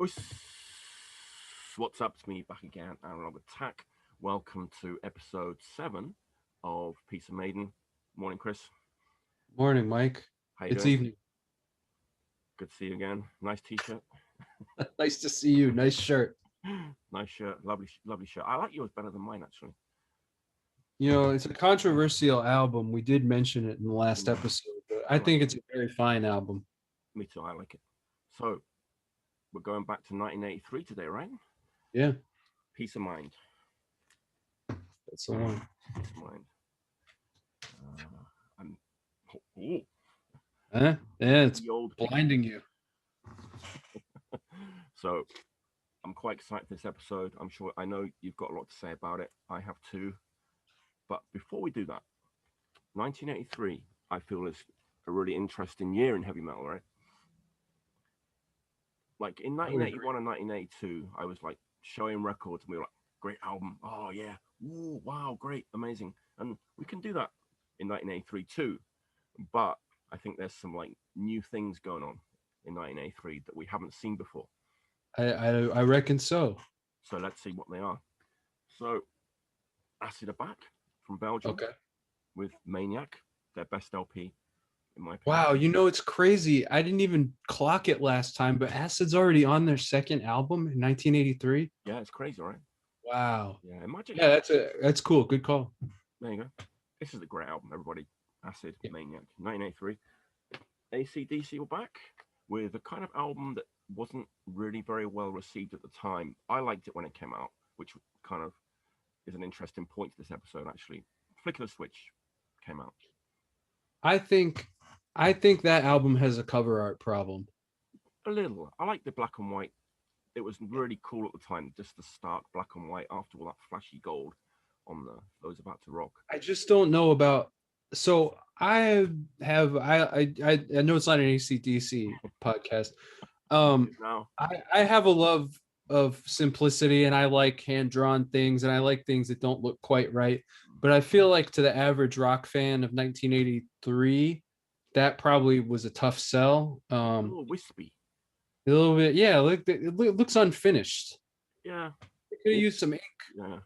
Us. What's up? It's me back again, Aaron of Attack. Welcome to episode 7 of Iron Maiden. Morning, Chris. Morning, Mike. How you It's doing? evening. Good to see you again. Nice t-shirt. Nice to see you. Nice shirt. Nice shirt. Lovely, lovely shirt. I like yours better than mine, actually. It's a controversial album. We did mention it in the last Mm, episode, but I I like think it. it's a very fine album. Me too. I like it. So we're going back to 1983 today, right? Yeah, Peace of mind. that's the one. Peace of mind. I'm. Oh, Huh? Yeah, it's the old peace. blinding you. So I'm quite excited for this episode. I'm sure I know you've got a lot to say about it. I have too. But before we do that, 1983, I feel is a really interesting year in heavy metal, right? Like in I would agree. 1981 and 1982, I was like showing records and we were like, great album. Oh, yeah. Ooh, wow, great, amazing. And we can do that in 1983 too. But I think there's some like new things going on in 1983 that we haven't seen before. I reckon so. So let's see what they are. So Acid are back from Belgium Okay. with Maniac, their best LP, in my opinion. Wow, it's crazy. I didn't even clock it last time, but Acid's already on their second album in 1983. Yeah, it's crazy, right? Wow. Yeah, imagine. Yeah, that's cool. Good call. There you go. This is a great album, everybody. Acid Yeah. Maniac, 1983. AC/DC were back with a kind of album that wasn't really very well received at the time. I liked it when it came out, which kind of is an interesting point to this episode, actually. Flick of the Switch came out. I think I think that album has a cover art problem. A little. I like the black and white. It was really cool at the time, just the stark black and white after all that flashy gold on the Those About to Rock. I just don't know about. So I have I know it's not an ACDC podcast. It Um, is now. I have a love of simplicity, and I like hand drawn things, and I like things that don't look quite right. But I feel like to the average rock fan of 1983, that probably was a tough sell. A little wispy. A little bit, yeah. It looks unfinished. Yeah. They could have It, used some ink. yeah.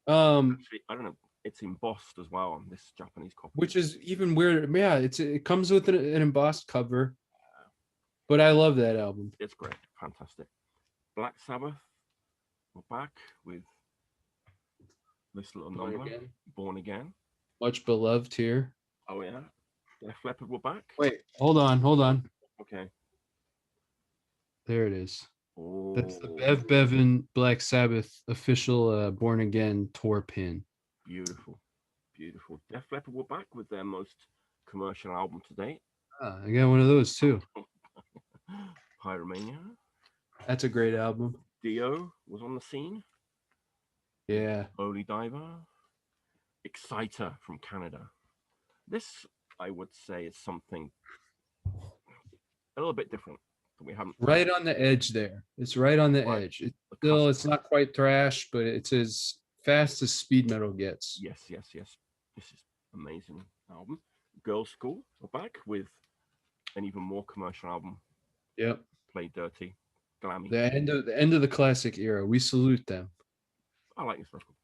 Um, Actually, I don't know. It's embossed as well on this Japanese copy. which is even weird. Yeah, it comes with an embossed cover, but I love that album. It's great. Fantastic. Black Sabbath are back with this little Born number, Again, Born Again. much beloved here. Oh, yeah. Def Leppard were back. Wait, hold on. Okay. There it is. That's the Oh, Bev Bevan Black Sabbath official Born Again tour pin. beautiful. Beautiful. Def Leppard were back with their most commercial album to date, Ah, I got one of those too. Pyromania. That's a great album. Dio was on the scene. Yeah. Holy Diver. Exciter from Canada. This, I would say, is something a little bit different that we haven't. Right on the edge there. It's right on the Right. edge. The It's cusp. not quite thrash, but it's as fast as speed metal gets. Yes, yes, yes. This is amazing album. Girls' School are back with an even more commercial album, Yep. Play Dirty, Glammy. The end of the classic era. We salute them. I like this record.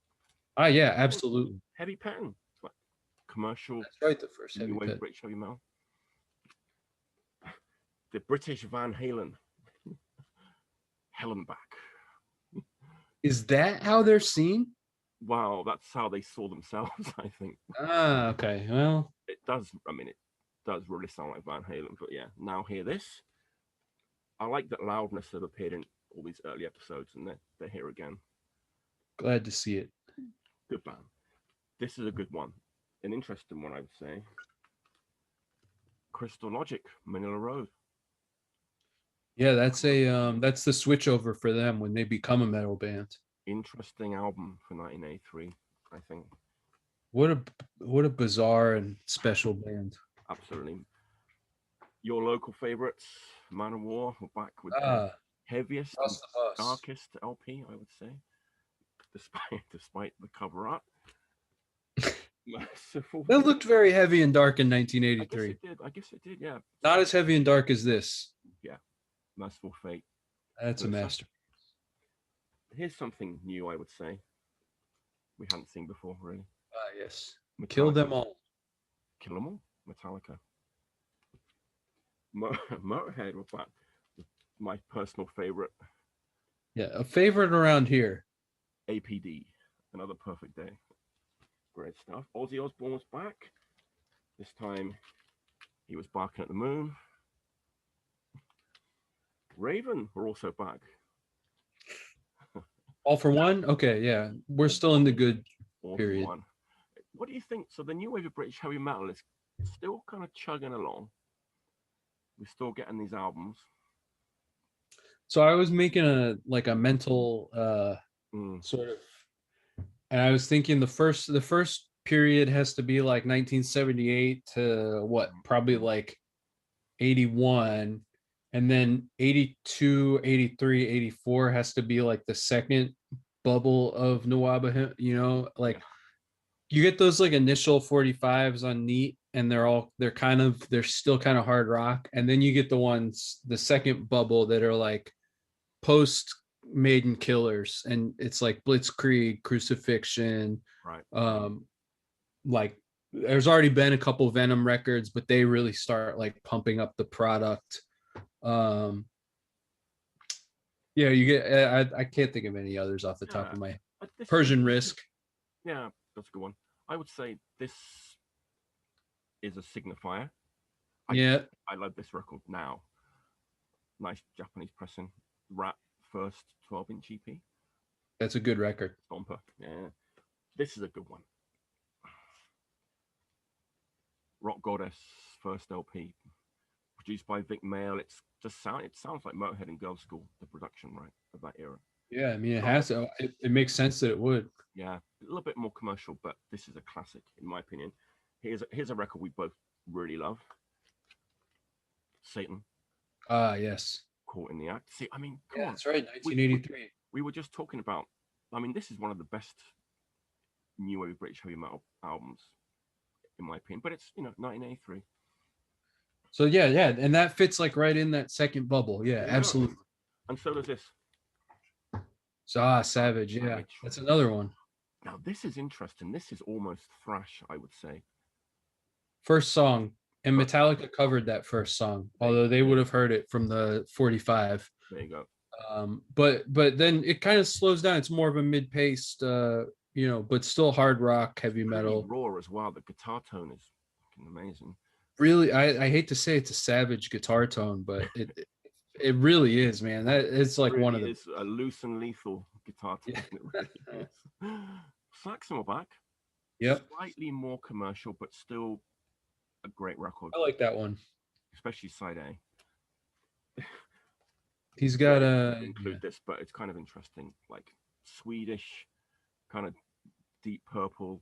Ah, yeah, absolutely. Heavy pattern. It's like commercial, That's right. The first heavy new wave pit. British heavy metal. The British Van Halen. Helen back. Is that how they're seen? Wow, that's how they saw themselves, I think. Ah, okay. Well, It does, I mean, it does really sound like Van Halen, but yeah, now hear this. I like that Loudness have appeared in all these early episodes and they're here again. glad to see it. Good band. This is a good one. An interesting one, I would say. Crystal Logic, Manila Road. Yeah, that's the switch over for them when they become a metal band. Interesting album for 1983, I think. What a what a bizarre and special band. Absolutely. Your local favorites, Man of War, were back with their Ah, heaviest and Trust the Bus. darkest LP, I would say, despite the cover art. Merciful. That looked very heavy and dark in I guess 1983. it did. I guess it did. Yeah. Not as heavy and dark as this. Yeah. Merciful Fate. That's a master. Here's something new, I would say. We hadn't seen before, really. Yes. Kill Metallica. them all. Kill them all. Metallica. Motorhead was back. My personal favorite. Yeah, a favorite around here. APD. Another perfect day. Great stuff. Ozzy Osbourne was back. This time he was barking at the moon. Raven were also back. All for one? Okay, yeah. We're still in the good All period. for one. What do you think? So the new wave of British heavy metal is still kind of chugging along. We're still getting these albums. So I was making a mental sort of, and I was thinking the first period has to be like 1978 to what, probably like 81, and then 82, 83, 84 has to be like the second bubble of Nawaba, like you get those like initial 45s on Neat, and they're still kind of hard rock, and then you get the second bubble that are like post Maiden Killers, and it's like Blitzkrieg, Crucifixion, right? Like there's already been a couple Venom records, but they really start like pumping up the product. Yeah, you get I can't think of any others off the top of my head. Persian Risk. Yeah, that's a good one. I would say this is a signifier. I love this record now. Nice Japanese pressing. Rat first 12-inch EP. That's a good record. Stomper. Yeah. This is a good one. Rock Goddess first LP. Produced by Vic Mail. It sounds like Motorhead and Girls School, the production, right, of that era. Yeah, I mean, it has to. It makes sense that it would. Yeah, a little bit more commercial, but this is a classic, in my opinion. Here's a record we both really love. Satan. Yes. Caught in the Act. See, I mean, come on. That's right, 1983. We were just talking about, I mean, this is one of the best new wave British heavy metal albums, in my opinion, but it's, 1983. So yeah, and that fits like right in that second bubble. Yeah, absolutely. And so does this. Savage. Yeah, that's another one. Now this is interesting. This is almost thrash, I would say. First song, and Metallica covered that first song, although they would have heard it from the 45. There you go. But then it kind of slows down. It's more of a mid-paced, but still hard rock, heavy metal. Raw as well. The guitar tone is amazing. Really, I hate to say it's a savage guitar tone, but it really is, man. That it's like really one of the. It's a loose and lethal guitar tone. It really is. Saxon were back. Yep. Slightly more commercial, but still a great record. I like that one, especially side A. He's got include this, but it's kind of interesting, like Swedish, kind of deep purple.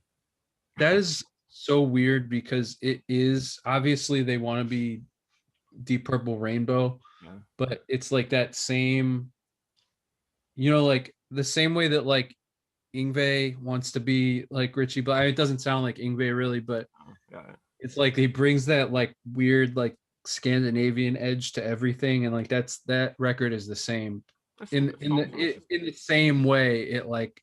That is so weird because it is obviously they want to be Deep Purple Rainbow, but it's like that same, like the same way that like Yngwie wants to be like Richie Black. It doesn't sound like Yngwie really, but it's like he brings that like weird like Scandinavian edge to everything, and like that record is the same. In the same way, it like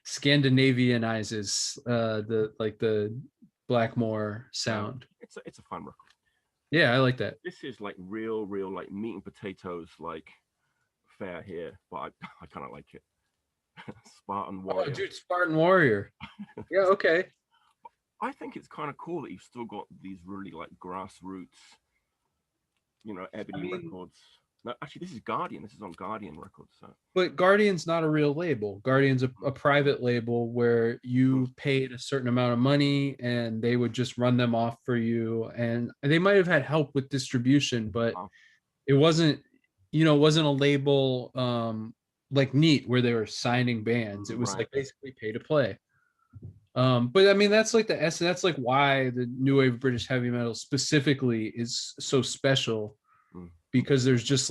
Scandinavianizes the Blackmore sound. It's a fun record. Yeah, I like that. This is like real like meat and potatoes like fare here, but I kind of like it. Spartan Warrior. Oh, dude, Spartan Warrior. Yeah, okay. I think it's kind of cool that you've still got these really like grassroots, Ebony Records. No, actually, this is Guardian. This is on Guardian Records. So. But Guardian's not a real label. Guardian's a private label where you paid a certain amount of money and they would just run them off for you. And they might have had help with distribution, but it wasn't, wasn't a label like Neat where they were signing bands. It was like basically pay to play. But I mean, that's like the essence. That's like why the new wave of British heavy metal specifically is so special. Because there's just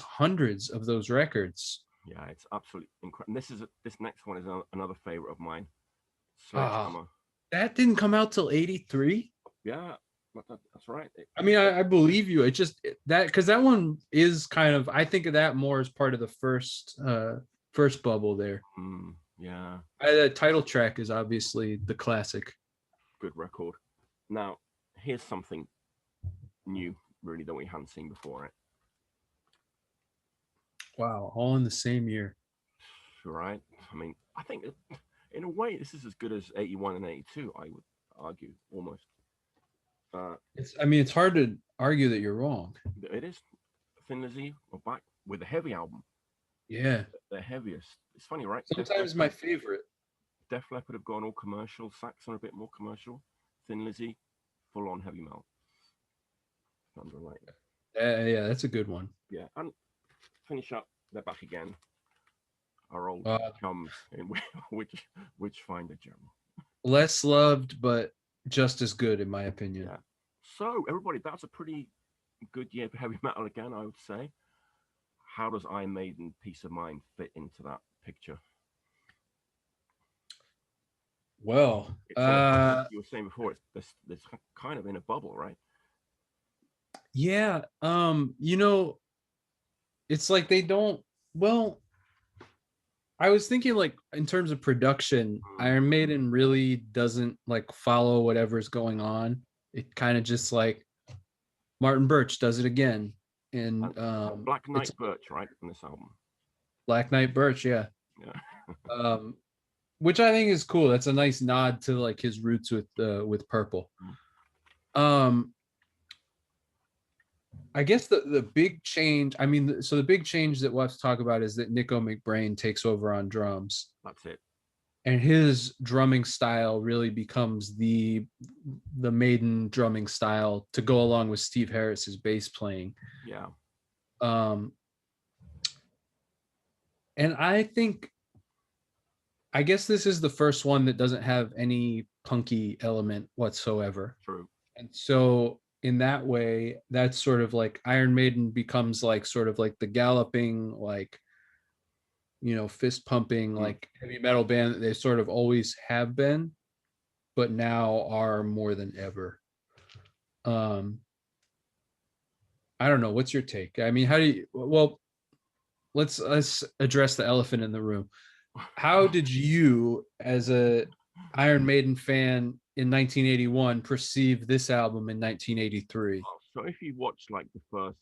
hundreds of those records. Yeah, it's absolutely incredible. This next one is another favorite of mine. That didn't come out till 83. Yeah, That's right. I mean, I believe you. It just that because that one is kind of I think of that more as part of the first bubble there. Yeah, The title track is obviously the classic. good record. Now, here's something new, really, that we hadn't seen before. It Wow, all in the same year. right. I mean, I think in a way this is as good as 81 and 82. I would argue almost. I mean, it's hard to argue that you're wrong. It is. Thin Lizzy are back with a heavy album, Yeah. the heaviest. It's funny, right? Sometimes my favorite. Def Leppard have gone all commercial. Saxon a bit more commercial. Thin Lizzy, full on heavy metal. Right. Yeah, that's a good one. Yeah, and finish up. They're back again. Our old chums in which find a gem. Less loved, but just as good, in my opinion. Yeah. So everybody, that's a pretty good year for heavy metal again, I would say. How does Iron Maiden Peace of Mind fit into that picture? Well, you were saying before, it's kind of in a bubble, right? Yeah. It's like they don't. Well, I was thinking like in terms of production, Iron Maiden really doesn't like follow whatever's going on. It kind of just like Martin Birch does it again. And Black Knight Birch, right, in this album. Black Knight Birch, yeah. Yeah. Which I think is cool. That's a nice nod to like his roots with Purple. I guess the big change, I mean, so the big change that we'll have to talk about is that Nico Mcbrain takes over on drums. That's it. And his drumming style really becomes the Maiden drumming style to go along with Steve Harris's bass playing. Yeah. And I guess this is the first one that doesn't have any punky element whatsoever. True. And so in that way, that's sort of like Iron Maiden becomes like sort of like the galloping, like, fist pumping, like heavy metal band that they sort of always have been, but now are more than ever. I don't know. What's your take? I mean, let's address the elephant in the room. How did you, as a Iron Maiden fan in 1981, perceive this album in 1983? So if you watch like the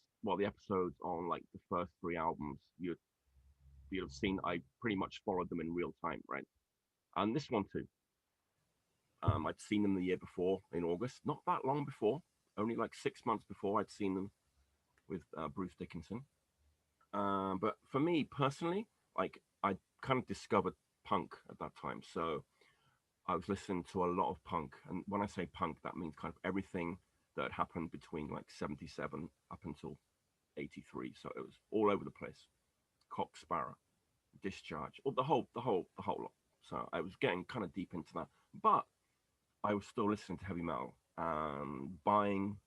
episodes on like the first three albums, you'd have seen I pretty much followed them in real time, right? And this one too. I'd seen them the year before in August, not that long before, only like 6 months before I'd seen them with Bruce Dickinson. But for me personally, like I kind of discovered punk at that time, so I was listening to a lot of punk. And when I say punk, that means kind of everything that happened between like 77 up until 83. So it was all over the place. Cock Sparrow, Discharge, or the whole lot. So I was getting kind of deep into that, but I was still listening to heavy metal and buying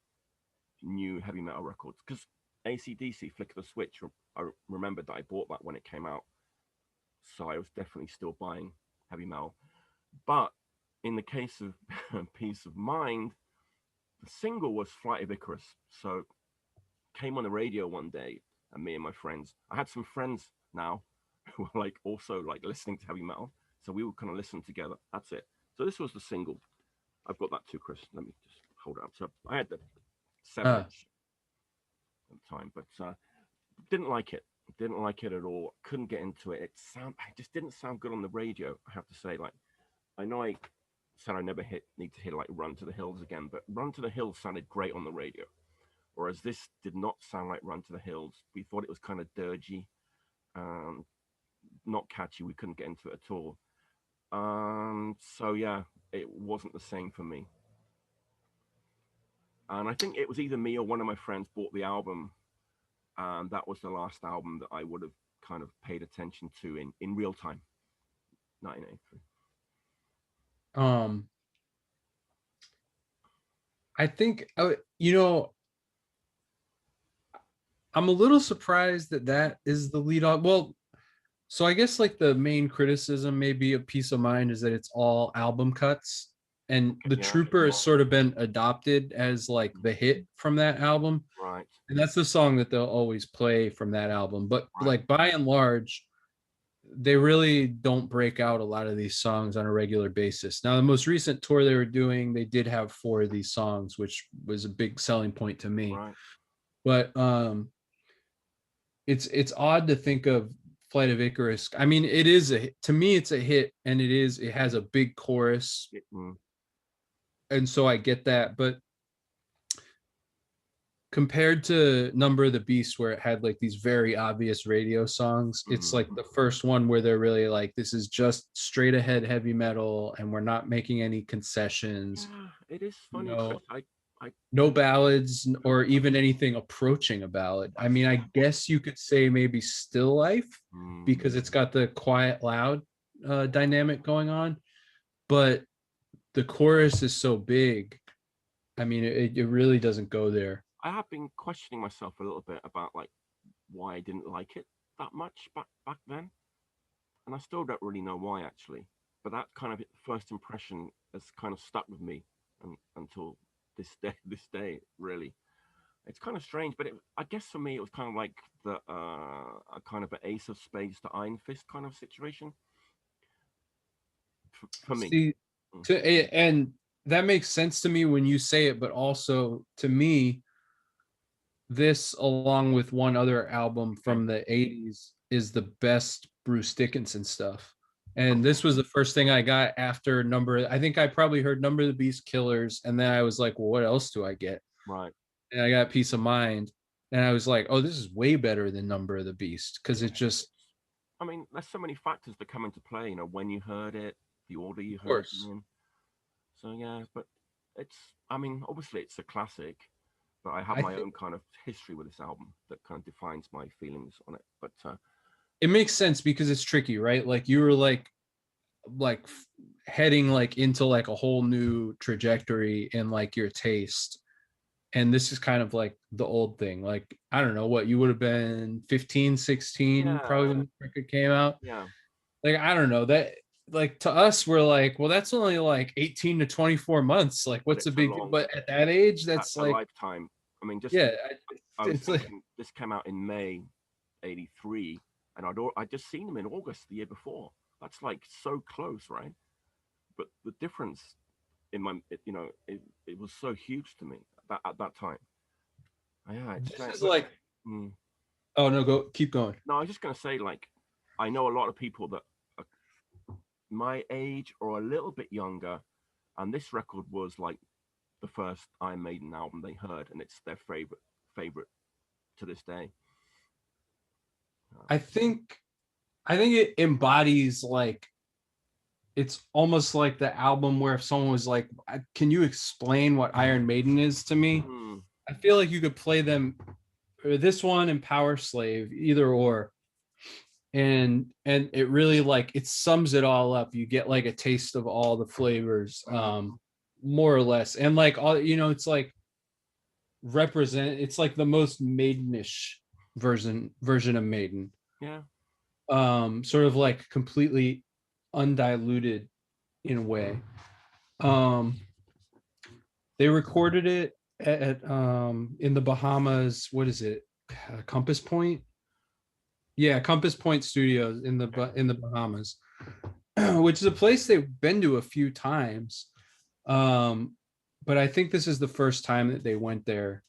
new heavy metal records because AC/DC, Flick of the Switch. I remembered that I bought that when it came out, so I was definitely still buying heavy metal. But in the case of Peace of Mind, the single was Flighty Vigorous. So came on the radio one day, and me and my friends, I had some friends now who were like also like listening to heavy metal. So we would kind of listen together. That's it. So this was the single. I've got that too, Chris. Let me just hold it up. So I had the 7-inch at the time, but didn't like it. Didn't like it at all. Couldn't get into it. It just didn't sound good on the radio. I have to say, like, I know I said I never need to hear like Run to the Hills again, but Run to the Hills sounded great on the radio, whereas this did not sound like Run to the Hills. We thought it was kind of dirgy, not catchy. We couldn't get into it at all. So yeah, it wasn't the same for me. And I think it was either me or one of my friends bought the album, and that was the last album that I would have kind of paid attention to in real time. 1983. I think I'm a little surprised that is the lead on. Well, so I guess like the main criticism maybe of Peace of Mind is that it's all album cuts and The Yeah. Trooper has sort of been adopted as like the hit from that album. Right. And that's the song that they'll always play from that album. But Right. like by and large, they really don't break out a lot of these songs on a regular basis. Now, the most recent tour they were doing, they did have 4 of these songs, which was a big selling point to me. Right. But it's odd to think of Flight of Icarus. I mean, it is to me it's a hit, and it has a big chorus, and so I get that. But compared to Number of the Beast, where it had like these very obvious radio songs, it's like the first one where they're really like, this is just straight ahead heavy metal, and we're not making any concessions. Yeah, it is funny. No ballads or even anything approaching a ballad. I mean, I guess you could say maybe Still Life, because it's got the quiet, loud dynamic going on, but the chorus is so big. I mean, it really doesn't go there. I have been questioning myself a little bit about like why I didn't like it that much back then, and I still don't really know why actually. But that kind of first impression has kind of stuck with me until this day really. It's kind of strange, but I guess for me it was kind of like a kind of an Ace of Spades to Iron Fist kind of situation for me. See, and that makes sense to me when you say it, but also to me, this along with one other album from the 80s is the best Bruce Dickinson stuff. And this was the first thing I got after I think I probably heard Number of the Beast, Killers, and then I was like, well, what else do I get? Right. And I got Peace of Mind, and I was like, oh, this is way better than Number of the Beast, because it just, I mean, there's so many factors that come into play, you know, when you heard it, the order you heard it in. So yeah, but I mean, obviously it's a classic, but I have my own kind of history with this album that kind of defines my feelings on it. But it makes sense because it's tricky, right? Like you were like heading like into like a whole new trajectory in like your taste, and this is kind of like the old thing. Like, I don't know what you would have been 15, 16 probably when the record came out. Yeah. Like, I don't know, that like to us we're like, well, that's only like 18 to 24 months, like what's a big deal? But at that age, that's like a lifetime. I mean, just I was thinking, like, this came out in May '83, and I'd just seen them in August the year before. That's like so close, right? But the difference in it was so huge to me at that time. Yeah, this is like, oh no, keep going. No, I was just gonna say, like, I know a lot of people that are my age or a little bit younger, and this record was like the first Iron Maiden album they heard, and it's their favorite to this day. I think it embodies, like, it's almost like the album where if someone was like, can you explain what Iron Maiden is to me? I feel like you could play them, or this one and Power Slave, either or, and it really, like, it sums it all up. You get like a taste of all the flavors, more or less, and like all, it's like it's like the most maidenish version of Maiden. Yeah. Sort of like completely undiluted in a way. They recorded it at in the Bahamas. What is it? Compass Point? Yeah, Compass Point Studios in the Bahamas, which is a place they've been to a few times. But I think this is the first time that they went there.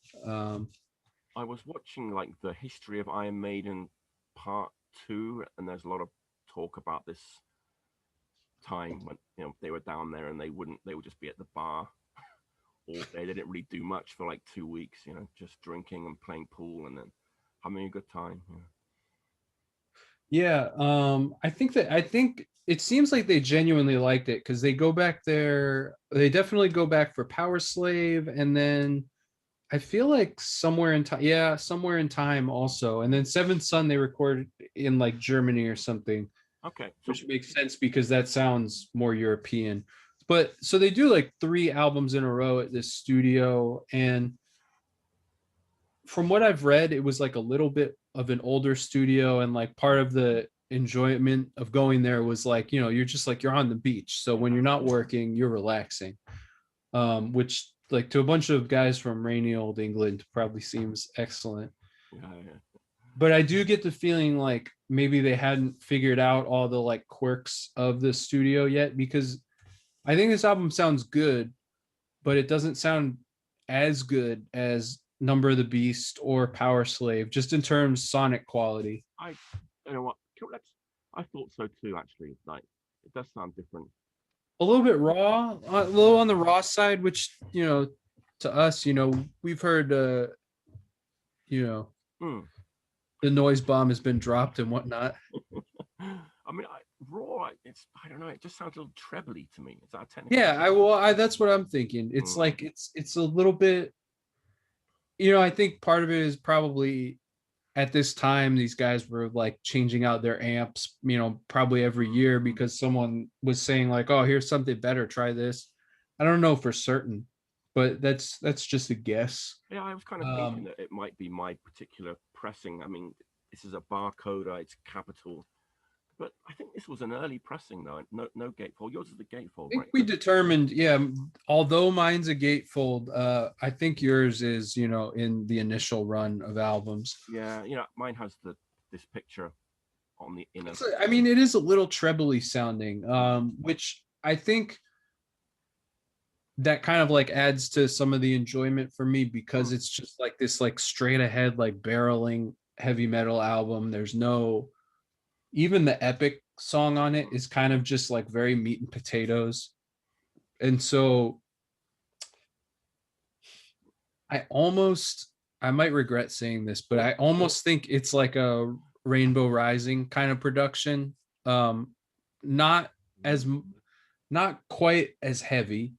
I was watching like the history of Iron Maiden Part 2, and there's a lot of talk about this time when they were down there and they would just be at the bar all day. They didn't really do much for like 2 weeks, just drinking and playing pool and then having a good time. Yeah, I think it seems like they genuinely liked it, because they go back there. They definitely go back for Power Slave, and then I feel like somewhere in time also, and then Seventh Son they recorded in like Germany or something. Okay, which makes sense because that sounds more European. But so they do like 3 albums in a row at this studio, and from what I've read, it was like a little bit of an older studio, and like part of the enjoyment of going there was like, you're just like you're on the beach. So when you're not working, you're relaxing. Which like to a bunch of guys from rainy old England probably seems excellent. Yeah. But I do get the feeling like maybe they hadn't figured out all the like quirks of the studio yet, because I think this album sounds good, but it doesn't sound as good as Number of the Beast or Power Slave, just in terms sonic quality. You know what? I thought so too. Actually, like it does sound different. A little bit raw, a little on the raw side, which to us, we've heard, you know, Mm. the noise bomb has been dropped and whatnot. I mean, raw. I don't know. It just sounds a little trebly to me. Is that a technical? Yeah, I that's what I'm thinking. It's like it's a little bit. I think part of it is probably at this time these guys were like changing out their amps, probably every year because someone was saying like, "Oh, here's something better. Try this." I don't know for certain, but that's just a guess. Yeah, I was kind of thinking that it might be my particular pressing. I mean, this is a barcode. It's capital. But I think this was an early pressing though. No gatefold. Yours is the gatefold, I think right? we determined, yeah, although mine's a gatefold, I think yours is, in the initial run of albums. Yeah, mine has this picture on the inner. I mean, it is a little trebly sounding, which I think that kind of like adds to some of the enjoyment for me, because it's just like this like straight ahead like barreling heavy metal album. There's no, even the epic song on it is kind of just like very meat and potatoes. And so I might regret saying this, but I almost think it's like a Rainbow Rising kind of production. Not as, not quite as heavy,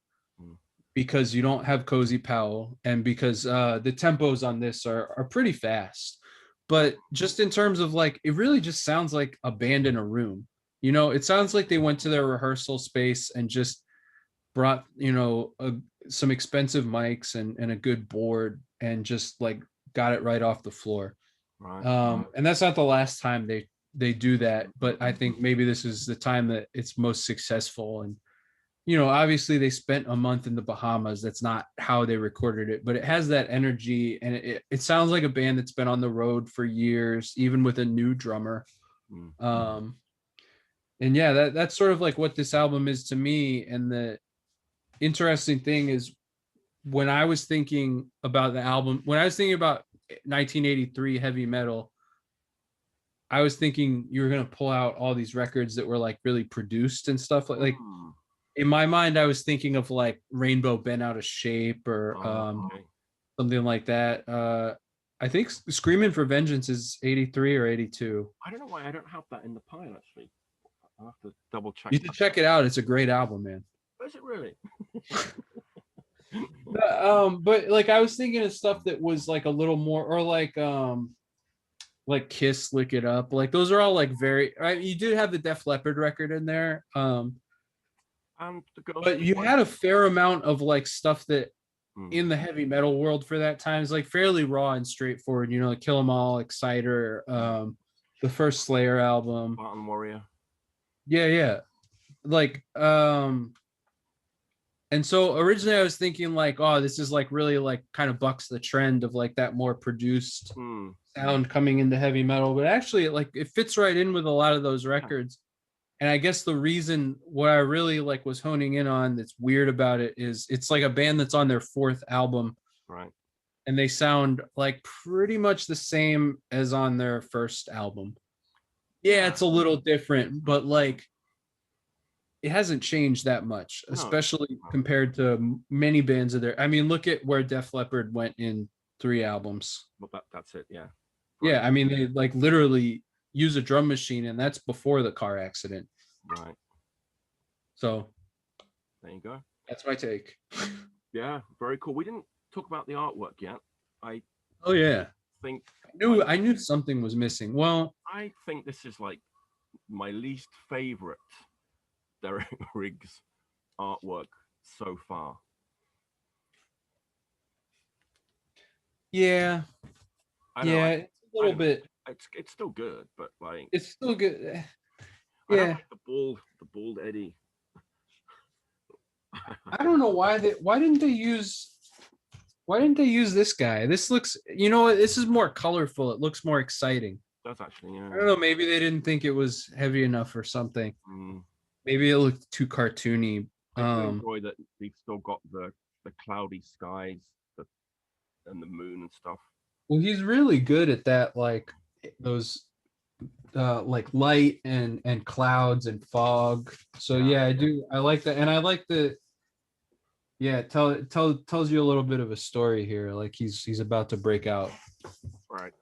because you don't have Cozy Powell, and because the tempos on this are pretty fast. But just in terms of like, it really just sounds like a band in a room. It sounds like they went to their rehearsal space and just brought, some expensive mics and a good board and just like got it right off the floor. Right. And that's not the last time they do that, but I think maybe this is the time that it's most successful. And obviously they spent a month in the Bahamas. That's not how they recorded it, but it has that energy, and it sounds like a band that's been on the road for years, even with a new drummer. And yeah, that's sort of like what this album is to me. And the interesting thing is, when I was thinking about the album, when I was thinking about 1983 heavy metal, I was thinking you were going to pull out all these records that were like really produced and stuff like in my mind, I was thinking of like Rainbow Bent Out of Shape or something like that. I think Screaming for Vengeance is 83 or 82. I don't know why I don't have that in the pile, actually. I'll have to double check. You should check it out. It's a great album, man. Is it really? But like I was thinking of stuff that was like a little more, or like Kiss, Lick It Up. Like those are all like very, right? You do have the Def Leppard record in there. But you had a fair amount of like stuff that in the heavy metal world for that time is like fairly raw and straightforward, like Kill 'Em All, Exciter, the first Slayer album, Spartan Warrior. Yeah. Like and so originally I was thinking like, oh, this is like really like kind of bucks the trend of like that more produced sound coming into heavy metal, but actually it fits right in with a lot of those records. And I guess the reason what I really like was honing in on that's weird about it is it's like a band that's on their fourth album. Right. And they sound like pretty much the same as on their first album. Yeah, it's a little different, but like it hasn't changed that much, especially compared to many bands of their. I mean, look at where Def Leppard went in 3 albums. Well, that's it, yeah. Yeah, I mean, they like literally use a drum machine, and that's before the car accident. Right. So there you go. That's my take. Yeah, very cool. We didn't talk about the artwork yet. I knew something was missing. Well, I think this is like my least favorite Derek Riggs artwork so far. Yeah. It's a little bit. it's still good, but like It's still good. I don't Yeah, like the bald Eddie. I don't know why didn't they use this guy? This looks, you know what? This is more colorful. It looks more exciting. That's actually I don't know. Maybe they didn't think it was heavy enough or something. Maybe it looked too cartoony. I do enjoy that they've still got the cloudy skies, the and the moon and stuff. Well, he's really good at that, like those like light and clouds and fog. So Yeah, yeah, I do. I like that, and I like the yeah. Tells you a little bit of a story here. Like he's about to break out. right.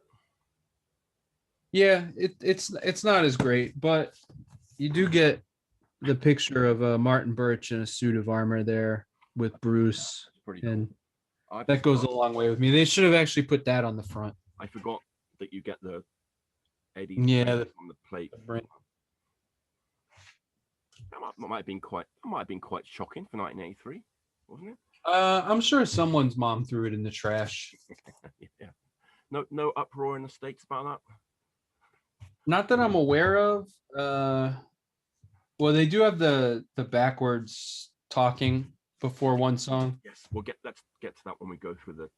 Yeah, it's not as great, but you do get the picture of Martin Birch in a suit of armor there with Bruce, It's pretty and cool. I that goes a forgot, long way with me. They should have actually put that on the front. I forgot that you get the Eddie's Yeah, face on the plate. That might have been quite shocking for 1983, wasn't it? I'm sure someone's mom threw it in the trash. Yeah. No uproar in the states about that. Not that I'm aware of. Well, they do have the backwards talking before one song. Yes, let's get to that when we go through the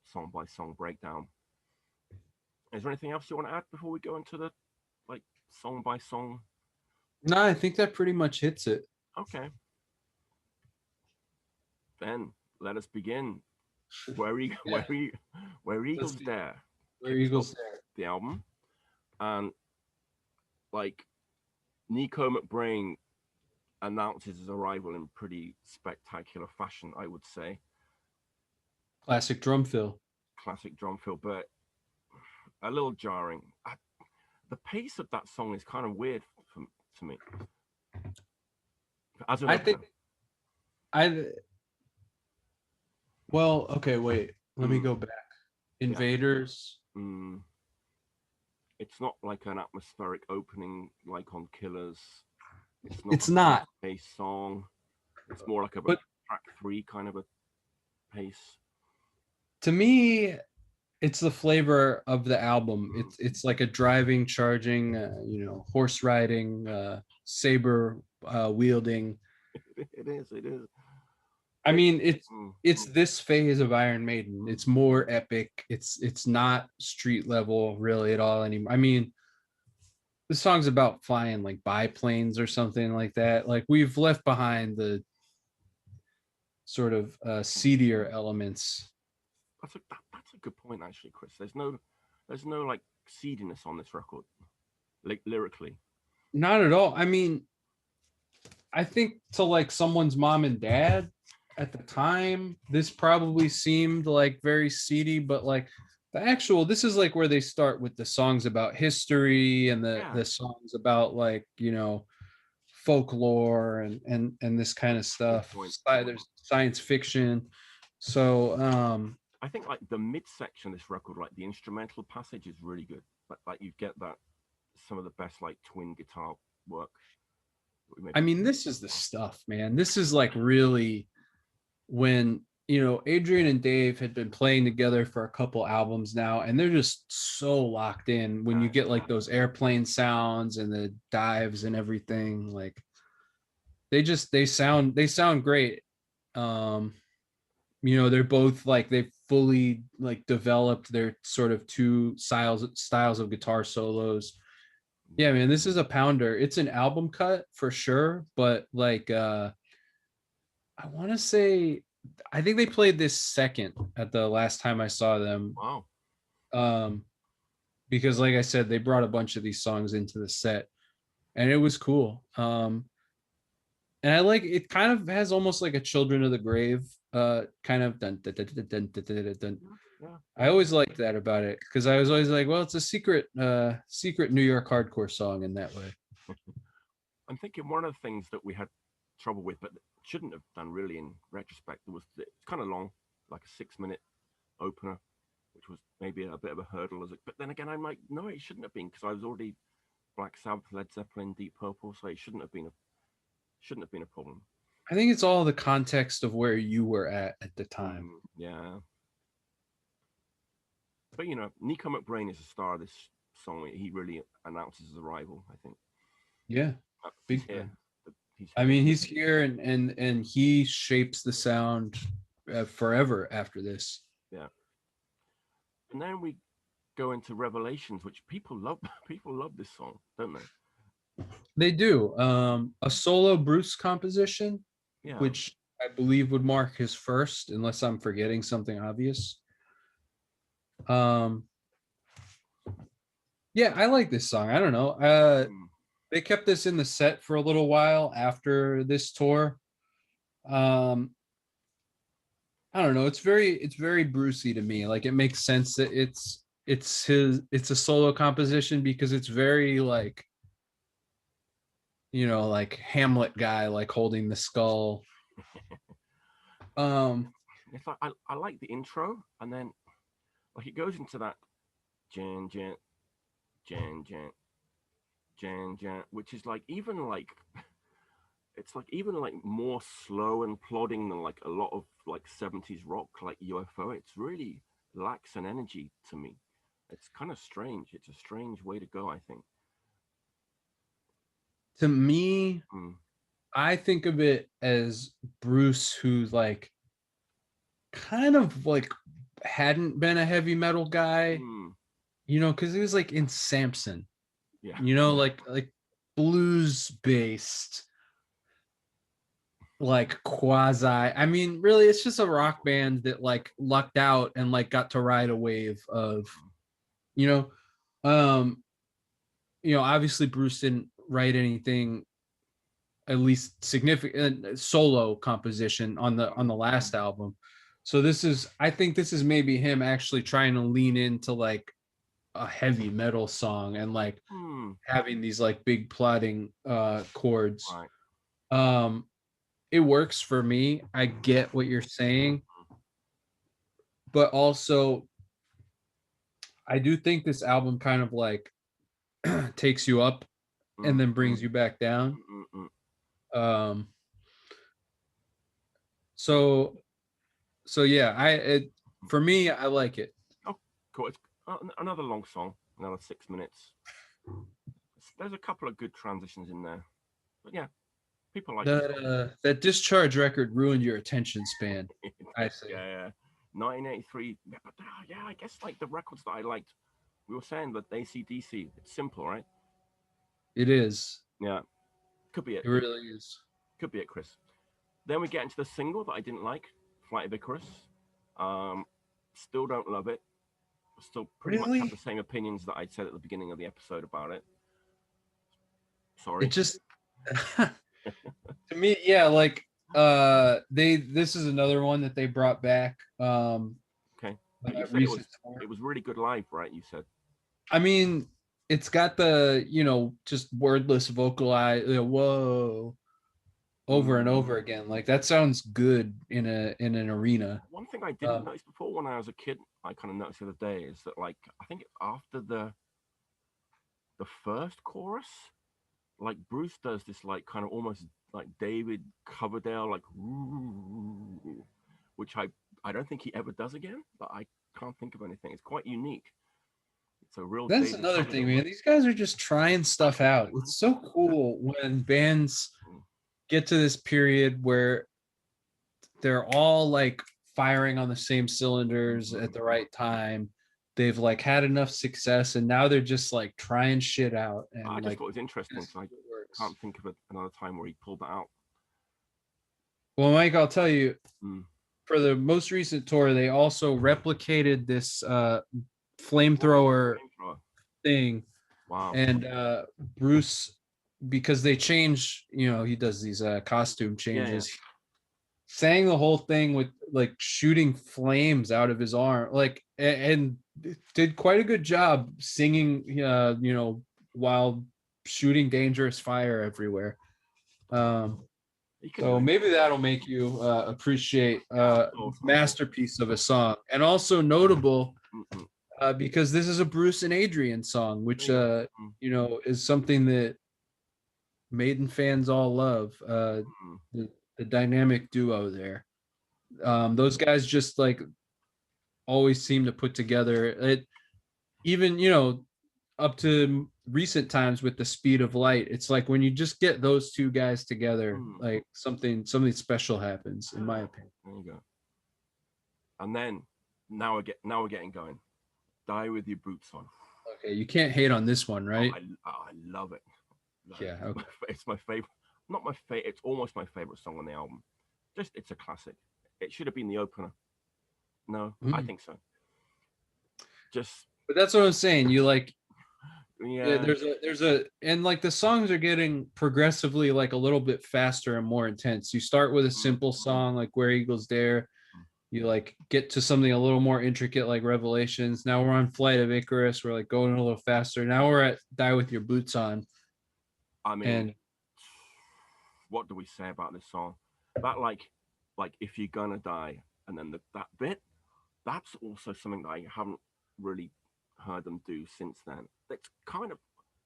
song by song breakdown. Is there anything else you want to add before we go into the like song by song? No, I think that pretty much hits it. Okay. Then let us begin. Where Eagles Dare. Where Eagles Dare. The album. And like Nico Mcbrain announces his arrival in pretty spectacular fashion, I would say. Classic drum fill. Classic drum fill, but a little jarring. The pace of that song is kind of weird to me. I think well, okay, wait. Let me go back. Invaders. Yeah. It's not like an atmospheric opening like on Killers. It's not a pace song. It's more like a track 3 kind of a pace. To me, it's the flavor of the album. It's like a driving, charging, horse riding, saber wielding. It is. I mean, it's this phase of Iron Maiden. It's more epic. It's not street level really at all anymore. I mean, the song's about flying like biplanes or something like that. Like we've left behind the sort of seedier elements. That's a good point actually, Chris. There's no like seediness on this record, like lyrically. Not at all. I mean, I think to like someone's mom and dad at the time, this probably seemed like very seedy, but like this is like where they start with the songs about history and the songs about like, folklore and this kind of stuff. There's science fiction. So I think like the midsection of this record, like the instrumental passage is really good. Like you get that some of the best like twin guitar work. I mean, this is the stuff, man. This is like really when Adrian and Dave had been playing together for a couple albums now, and they're just so locked in when you get like those airplane sounds and the dives and everything. Like they sound great. They're both like they've fully like developed their sort of two styles of guitar solos. Yeah, man, this is a pounder. It's an album cut for sure, but like I want to say I think they played this second at the last time I saw them. Wow. Because like I said, they brought a bunch of these songs into the set and it was cool. And I like it kind of has almost like a Children of the Grave kind of dun, dun, dun, dun, dun, dun, dun, dun. Yeah. I always liked that about it because I was always like, well, it's a secret New York hardcore song in that way. I'm thinking one of the things that we had trouble with, but shouldn't have done really in retrospect, was that it's kind of long, like a 6-minute opener, which was maybe a bit of a hurdle. But then again, I'm like, no, it shouldn't have been because I was already Black Sabbath, Led Zeppelin, Deep Purple, so it shouldn't have been a problem. I think it's all the context of where you were at the time. Yeah. But Nico Mcbrain is a star of this song. He really announces his arrival. I think. Yeah, He's big here. time. He's I here. mean, he's here and he shapes the sound forever after this. Yeah. And then we go into Revelations, which people love. People love this song, don't they? They do. A solo Bruce composition, Yeah. which I believe would mark his first, unless I'm forgetting something obvious. Um, yeah, I like this song. I don't know. Mm. They kept this in the set for a little while after this tour. Um, I don't know. It's very Brucey to me. Like it makes sense that it's a solo composition because it's very like like Hamlet guy like holding the skull. Um, It's like I like the intro, and then like it goes into that Jan Jan Jan Jan Jan Jan, which is like even like it's like even like more slow and plodding than like a lot of like 70s rock like UFO. It's really lacks an energy to me. It's kind of strange. It's a strange way to go, I think. to me, Mm, I think of it as Bruce who like kind of like hadn't been a heavy metal guy, mm, because he was like in Samson, yeah. like blues based, like quasi. I mean, really, it's just a rock band that like lucked out and like got to ride a wave of, you know, um, obviously Bruce didn't write anything at least significant solo composition on the last album. So I think this is maybe him actually trying to lean into like a heavy metal song and like Mm, having these like big plotting chords. right. Um it works for me. I get what you're saying, but also I do think this album kind of like takes you up and Mm, then brings you back down. mm, mm, mm. Um so so yeah, for me I like it. Oh, cool. It's another long song, another 6 minutes. There's a couple of good transitions in there, but yeah, people like this song. That Discharge record ruined your attention span, I say. Yeah, yeah. 1983. Yeah, but yeah, I guess like the records that I liked, we were saying that AC/DC. It's simple, right? It is. Yeah, could be it. It really is. Could be it, Chris. Then we get into the single that I didn't like, Flighty Vigorous. Um, Still don't love it. Still pretty much have Really? the same opinions that I said at the beginning of the episode about it. It Sorry. just to me, yeah, like this is another one that they brought back Okay, on but you that said recent tour. it was really good live, right? You said. I mean, it's got the, just wordless vocalize, whoa, over and Mm. over again. Like that sounds good in an arena. One thing I didn't Uh, notice before when I was a kid, I kind of noticed the other day, is that like I think after the first chorus, like Bruce does this like kind of almost like David Coverdale like "Ooh," which I don't think he ever does again, but I can't think of anything. It's quite unique. It's a real That's David another thing, Coverdale. man. These guys are just trying stuff out. It's so cool when bands get to this period where they're all like firing on the same cylinders at the right time. They've like had enough success and now they're just like trying shit out I and just like thought it was interesting. So I it works. can't think of another time where he pulled that out. Well, Mike, I'll tell you, Mm. for the most recent tour, they also replicated this Oh, flamethrower flamethrower. thing. Wow. And Bruce, because they change, he does these costume Yeah, yeah. changes, sang the whole thing with like shooting flames out of his arm, like and did quite a good job singing, while shooting dangerous fire everywhere. Um, You can do so it. maybe that'll make you appreciate Of this course. masterpiece of a song, and also notable Mm-mm. because this is a Bruce and Adrian song, There which you go. Mm, is something that Maiden fans all love. mm, The dynamic duo there. Those guys just like always seem to put together it. Even up to recent times with the speed of light, it's like when you just get those two guys together, like something special happens, in my opinion. There you go. And then now we're getting going. Die with your boots on. Okay, you can't hate on this one, right? I love it. Yeah, okay. It's my favorite. Not my favorite. It's almost my favorite song on the album. Just it's a classic. It should have been the opener. No, I think so. Just. But that's what I'm saying. You like. Yeah. There's a and like the songs are getting progressively like a little bit faster and more intense. You start with a simple song like Where Eagles Dare. You like get to something a little more intricate like Revelations. Now we're on Flighty Vigorous. We're like going a little faster. Now we're at Die with Your Boots on. I mean, what do we say about this song? That like if you're gonna die, and then that bit, that's also something that I haven't really heard them do since then. That's kind of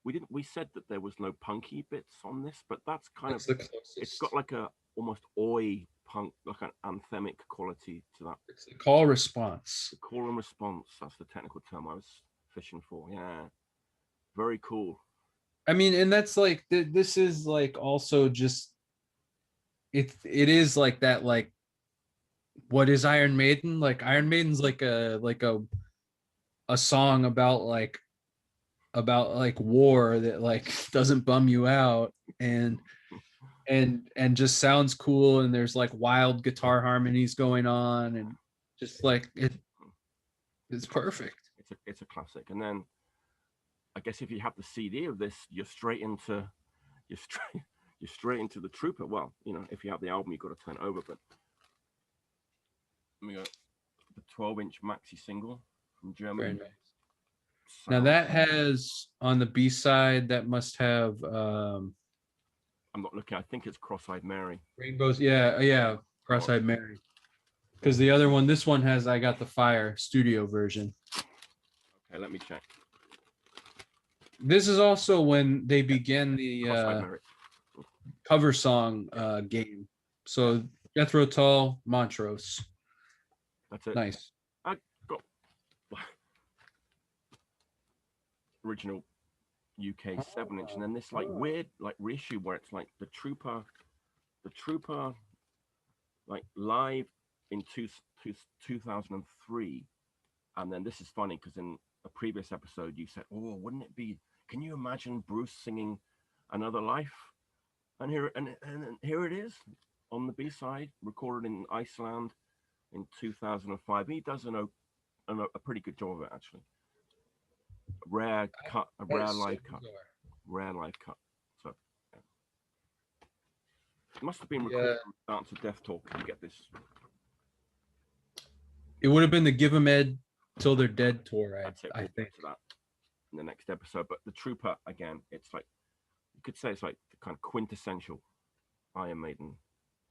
we said that there was no punky bits on this, but that's kind of it's got like a almost oi punk, like an anthemic quality to that. It's the call response. The call and response, that's the technical term I was fishing for. Yeah. Very cool. I mean, and that's like this is like also just it is like that, like what is Iron Maiden? Like Iron Maiden's like a song about like war that like doesn't bum you out and just sounds cool, and there's like wild guitar harmonies going on, and just like it's perfect. It's a classic. And then I guess if you have the CD of this, you're straight into the Trooper. Well, you know, if you have the album, you've got to turn it over. But we got the 12-inch maxi single from Germany. Very nice. Now that has on the B side that must have I'm not looking. I think it's Cross-Eyed Mary. Rainbows. Yeah. Cross-Eyed Mary. Because the other one, this one has I Got the Fire studio version. Okay, let me check. This is also when they began the cover song game. So Jethro Tull, Montrose. That's it. Nice. I got original UK 7-inch, and then this like weird like reissue where it's like the Trooper like live in 2003, and then this is funny because in a previous episode you said, oh, wouldn't it be, can you imagine Bruce singing Another Life? And here it is on the B-side, recorded in Iceland in 2005. He does a pretty good job of it, actually. Rare live cut. So yeah. It must have been recorded from Dance of Death Talk to get this. It would have been the Give 'Em Ed Till They're Dead tour, I think. To that in the next episode. But the Trooper, again, it's like, you could say it's like the kind of quintessential Iron Maiden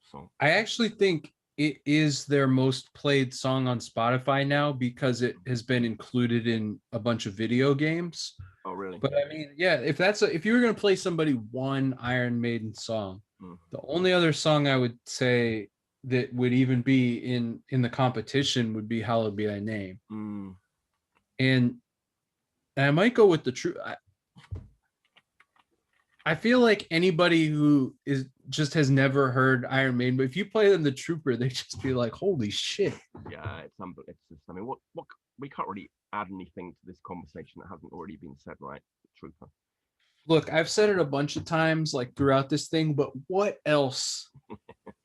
song. I actually think it is their most played song on Spotify now because it has been included in a bunch of video games. Oh, really? But I mean, yeah, if you were going to play somebody one Iron Maiden song, the only other song I would say that would even be in the competition would be Hallowed Be Thy Name. And I might go with the true. I feel like anybody who has never heard Iron Maiden, but if you play them the Trooper, they just be like, "Holy shit!" Yeah, it's just. I mean, what we can't really add anything to this conversation that hasn't already been said, right? The Trooper. Look, I've said it a bunch of times, like throughout this thing, but what else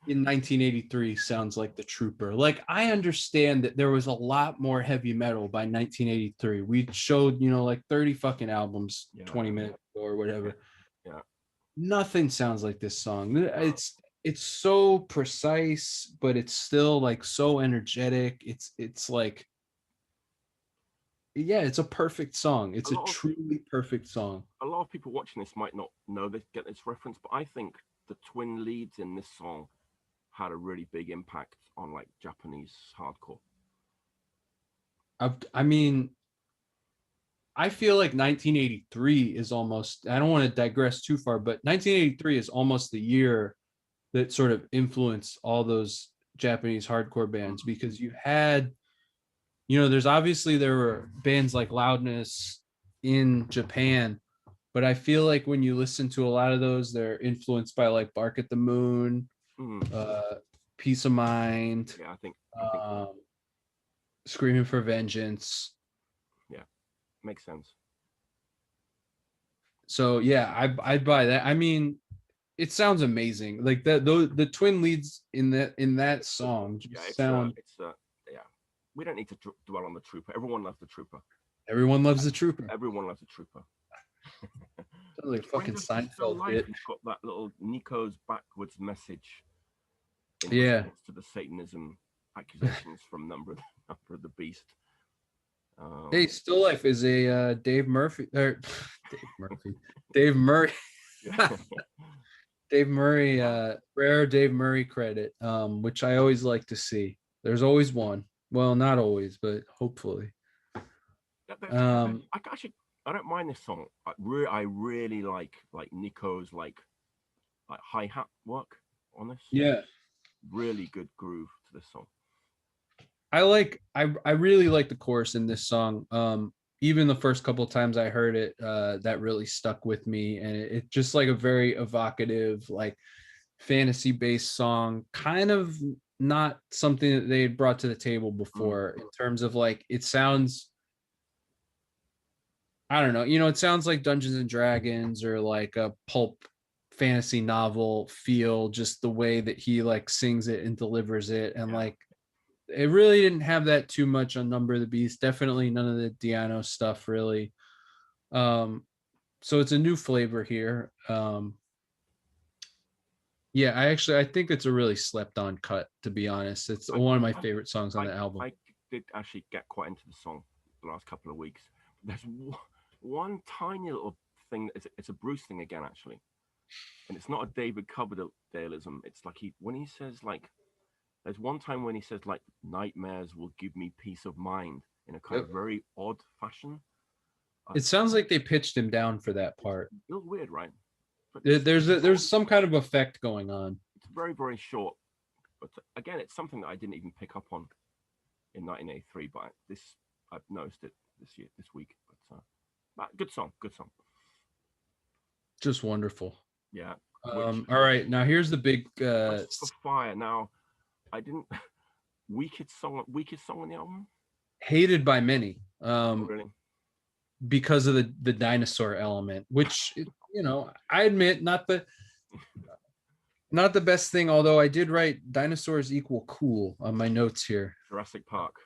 in 1983 sounds like the Trooper? Like, I understand that there was a lot more heavy metal by 1983. We showed, like 30 fucking albums, 20 minutes or whatever. Yeah. Nothing sounds like this song. It's so precise, but it's still like so energetic. It's like, yeah, it's a perfect song. It's a truly perfect song. A lot of people watching this might not know this, get this reference, but I think the twin leads in this song had a really big impact on like Japanese hardcore. I mean, I feel like 1983 is almost, I don't want to digress too far, but 1983 is almost the year that sort of influenced all those Japanese hardcore bands, because you had, there were bands like Loudness in Japan, but I feel like when you listen to a lot of those, they're influenced by like Bark at the Moon, Peace of Mind, Yeah, I think Screaming for Vengeance. yeah, makes sense. So yeah, I'd buy that. I mean, it sounds amazing. Like that, the twin leads in that song Yeah, just sound. yeah. We don't need to dwell on the trooper. Everyone loves the trooper. Everyone loves the trooper. Everyone loves the trooper. Sounds like a Which brings fucking us to Still Seinfeld Life. bit. It's got that little Nico's backwards message in Yeah. response to the Satanism accusations from Number of the Beast. Hey, Still Life is a Dave Murphy or Dave Murray, yeah. Dave Murray, rare Dave Murray credit, which I always like to see. There's always one. Well, not always, but hopefully. I don't mind this song. I really like Nico's like hi hat work on this. Yeah. Really good groove to this song. I really like the chorus in this song. Even the first couple of times I heard it, that really stuck with me, and it's just like a very evocative, like fantasy based song, kind of not something that they had brought to the table before in terms of like it sounds. I don't know, it sounds like Dungeons and Dragons or like a pulp fantasy novel feel, just the way that he like sings it and delivers it, and like it really didn't have that too much on Number of the Beast. Definitely none of the Diano stuff really. So it's a new flavor here. Yeah, I think it's a really slept on cut, to be honest. It's one of my favorite songs on the album. I did actually get quite into the song the last couple of weeks. There's one tiny little thing. It's a Bruce thing again, actually, and it's not a David Coverdaleism. It's like when he says like, there's one time when he says like, nightmares will give me peace of mind in a kind of very odd fashion. It sounds like they pitched him down for that part. It was weird, right? But there's some kind of effect going on. It's very, very short, but again, it's something that I didn't even pick up on in 1983. But I've noticed it this week. But good song. Just wonderful. Yeah. All right, now here's the big for Fire. Now, I didn't weakest song on the album. Hated by many. Really? Because of the dinosaur element, which I admit not the best thing, although I did write dinosaurs equal cool on my notes here. Jurassic Park.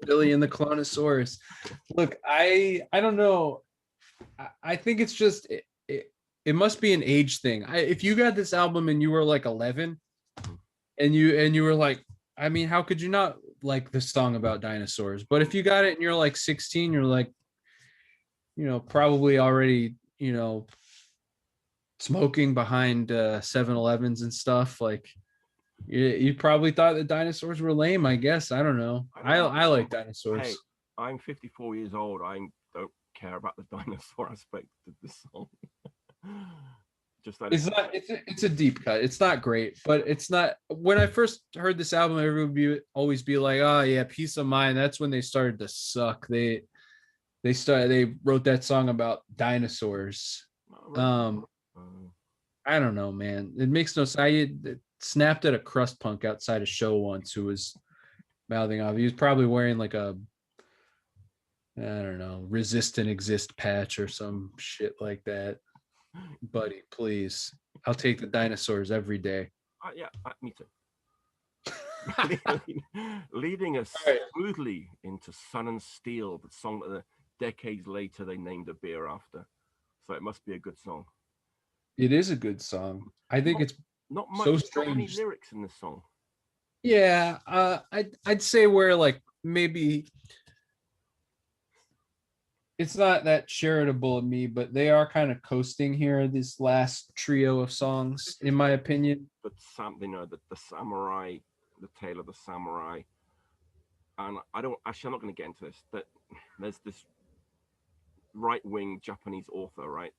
Billy and the Clonosaurus. Look, I don't know. I think it's just it must be an age thing. If you got this album and you were like 11 and you were like, I mean, how could you not like the song about dinosaurs? But if you got it and you're like 16, you're like, probably already, smoking behind 7-Elevens and stuff. Like you probably thought the dinosaurs were lame, I guess. I don't know. I like dinosaurs. Hey, I'm 54 years old. I don't care about the dinosaur aspect of the song. It's a deep cut. It's not great, but it's not. When I first heard this album, everyone would always be like, oh yeah, Peace of Mind. That's when they started to suck. They wrote that song about dinosaurs. I don't know, man. It makes no sense. I snapped at a crust punk outside a show once who was mouthing off. He was probably wearing like a, I don't know, Resist and Exist patch or some shit like that. Buddy, please. I'll take the dinosaurs every day. Yeah, me too. Leading us smoothly into Sun and Steel, the song that decades later they named a beer after. So it must be a good song. It is a good song. I think it's not much. So strange. Not many lyrics in this song. Yeah, I'd say where like maybe it's not that charitable of me, but they are kind of coasting here. This last trio of songs, in my opinion. But the samurai, the tale of the samurai, and I'm not going to get into this. That there's this right-wing Japanese author, right,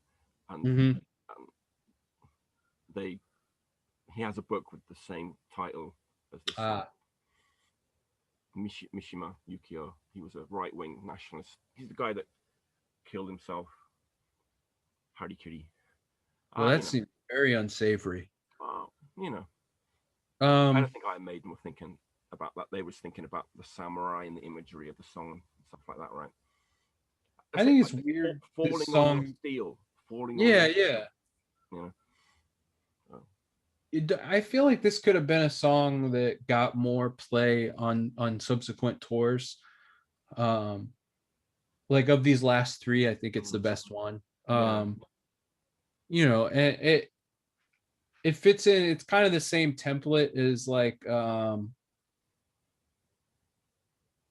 and he has a book with the same title as this song. Mishima Yukio. He was a right-wing nationalist. He's the guy that killed himself. Harikiri. Well, that You know, seems very unsavory. well, you know, I don't Um, think Iron Maiden were thinking about that. They was thinking about the samurai and the imagery of the song and stuff like that, right? I It's think it's like weird this falling on your song. steel, falling on Yeah, your, yeah. you know. Oh, I feel like this could have been a song that got more play on subsequent tours. Um, like of these last three, I think it's the mm, best one. yeah, And it fits in. It's kind of the same template as like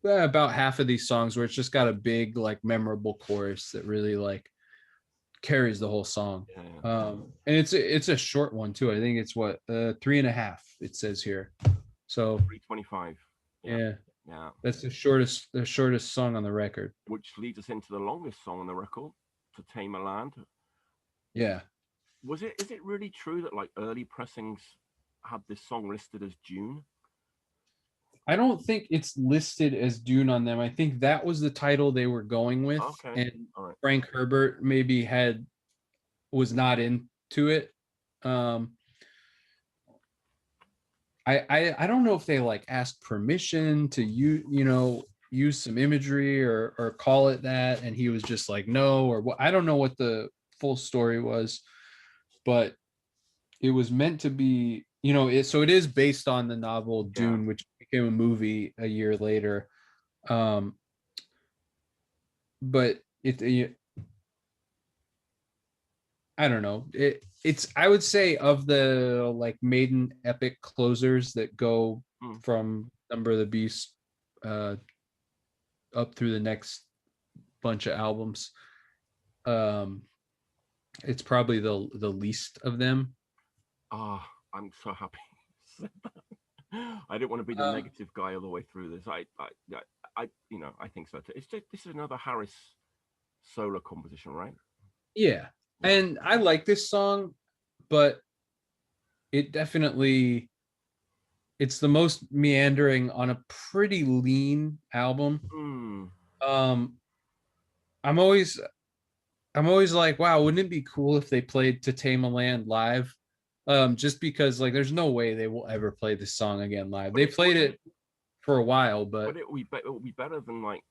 about half of these songs where it's just got a big like memorable chorus that really like carries the whole song. yeah, yeah. And it's a short one too. I think it's what 3.5 it says here. So 325. Yeah, yeah, yeah. that's the shortest song on the record. Which leads us into the longest song on the record, "To Tame a Land." Yeah. Was it? Is it really true that like early pressings had this song listed as June? I don't think it's listed as Dune on them. I think that was the title they were going with, Okay, and all right. Frank Herbert maybe was not into it. Um, I don't know if they like asked permission to use some imagery or call it that, and he was just like no, or what. I don't know what the full story was, but it was meant to be, so it is based on the novel Yeah, Dune, which became a movie a year later. Um, but I don't know. It's I would say of the like Maiden epic closers that go mm, from Number of the Beast uh up through the next bunch of albums. Um it's probably the least of them. ah, I'm so happy. I didn't want to be the Um negative guy all the way through this. Yeah, I think so too. It's just this is another Harris solo composition, right? yeah. Yeah. And I like this song, but it definitely it's the most meandering on a pretty lean album. Mm, Um I'm always I'm always like, wow, wouldn't it be cool if they played To Tame a Land live? Just because like there's no way they will ever play this song again live. but They it played would it for a while, but but it would be better than like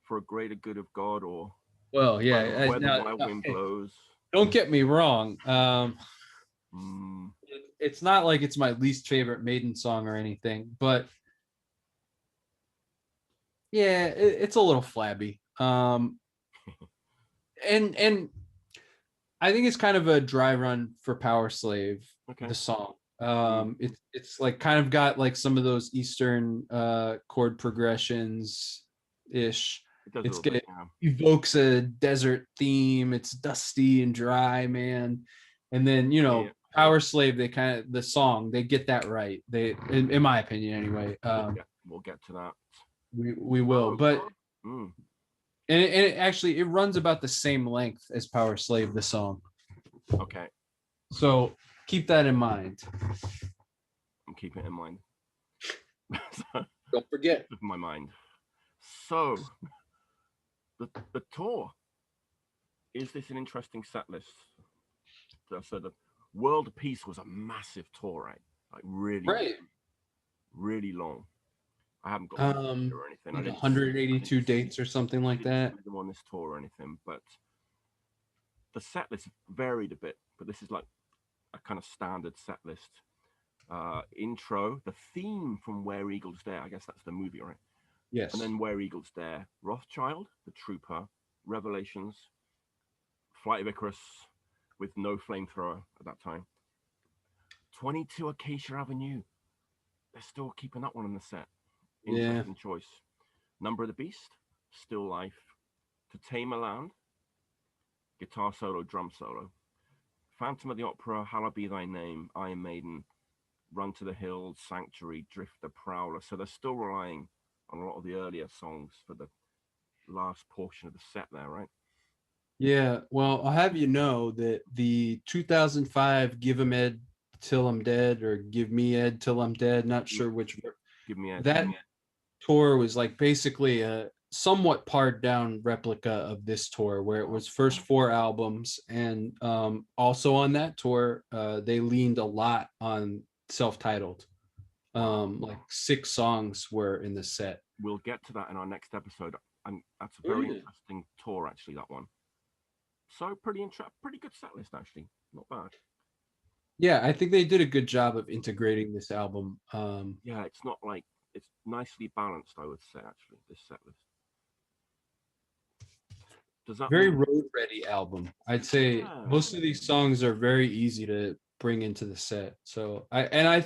for a greater good of God or well, where, yeah. where the Now, wild wind hey, blows. don't get me wrong. Mm, It's not like it's my least favorite Maiden song or anything, but yeah, it's a little flabby. And I think it's kind of a dry run for Power Slave, okay. the song. Mm, It's like kind of got like some of those Eastern chord progressions ish. it does a It's little bit. get Yeah. evokes a desert theme. It's dusty and dry, man. And then Yeah. Power Slave, they kind of the song they get that right. They, in my opinion, anyway. We'll get to that. We will, So, but mm, and it actually it runs about the same length as Power Slave, the song. okay. So keep that in mind. I'm keeping it in mind. Don't forget. Of my mind. So the tour, is this an interesting set list? So the World Peace was a massive tour, right? Like really, Right. really long. I haven't got the list Um, or anything. like I didn't 182 dates or something I like didn't that. see them on this tour or anything, but the set list varied a bit. But this is like a kind of standard set list. Intro, the theme from Where Eagles Dare. I guess that's the movie, right? And Yes. then Where Eagles Dare, Rothschild, The Trooper, Revelations, Flighty Vigorous with no flamethrower at that time, 22 Acacia Avenue. They're still keeping that one in the set. Yeah. Interesting choice. Number of the Beast, Still Life, To Tame a Land, guitar solo, drum solo. Phantom of the Opera, Hallowed Be Thy Name, Iron Maiden, Run to the Hills, Sanctuary, Drifter, Prowler. So they're still relying on a lot of the earlier songs for the last portion of the set there, right? Yeah. Well, I'll have you know that the 2005 Give 'em Ed Till I'm Dead or Give Me Ed Till I'm Dead, not Give me, sure which give me Ed. that tour was like basically a somewhat pared down replica of this tour, where it was first 4 albums, and also on that tour, they leaned a lot on self-titled. Like 6 songs were in the set. We'll get to that in our next episode. And that's a very interesting tour, actually. That one. So pretty good set list, actually. Not bad. Yeah, I think they did a good job of integrating this album. Yeah, it's not like it's nicely balanced, I would say, actually, this set list. Does that very mean... road ready album. I'd say most of these songs are very easy to bring into the set. So I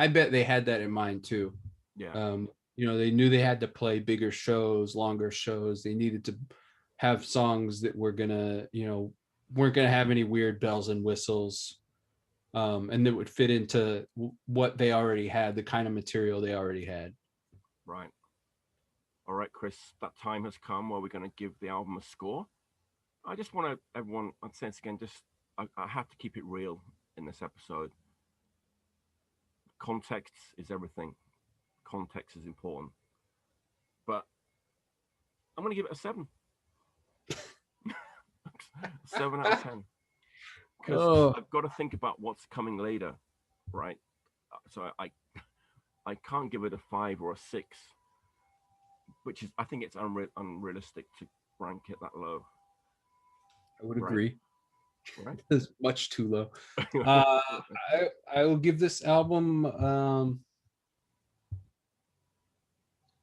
bet they had that in mind too. Yeah. You know, they knew they had to play bigger shows, longer shows. They needed to have songs that were gonna, you know, weren't gonna have any weird bells and whistles. And that would fit into what they already had, the kind of material they already had. Right. All right, Chris, that time has come where we're going to give the album a score. I just want everyone, I'd say it again, I have to keep it real in this episode. Context is everything. Context is important. But I'm going to give it a 7. 7 out of 10. Because I've got to think about what's coming later, right? So I can't give it a 5 or a 6, which is, I think it's unrealistic to rank it that low. I would agree. Right. It's much too low. I will give this album.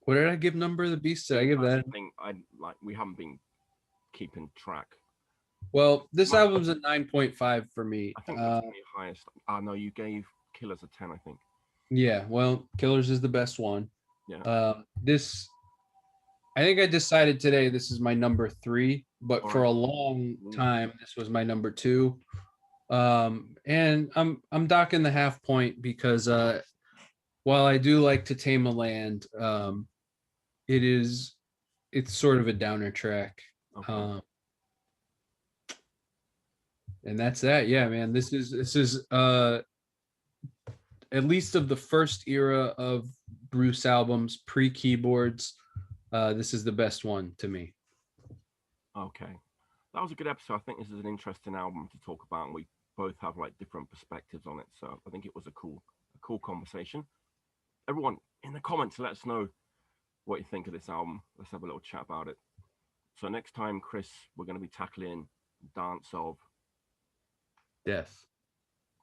What did I give Number of the Beast? Did I give that? Thing we haven't been keeping track. Well, this album's a 9.5 for me. I think that's the highest. No, you gave Killers a 10, I think. Yeah, well, Killers is the best one. Yeah. I think I decided today this is my number 3, but for a long time this was my number 2. And I'm docking the half point because while I do like To Tame a Land, it's sort of a downer track. Okay. And that's that. Yeah, man. This is at least of the first era of Bruce albums, pre-keyboards. This is the best one to me. Okay. That was a good episode. I think this is an interesting album to talk about, and we both have like different perspectives on it. So I think it was a cool conversation. Everyone in the comments, let us know what you think of this album. Let's have a little chat about it. So next time, Chris, we're going to be tackling Dance of Death.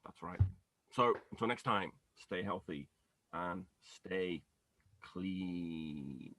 That's right. So until next time, stay healthy and stay clean.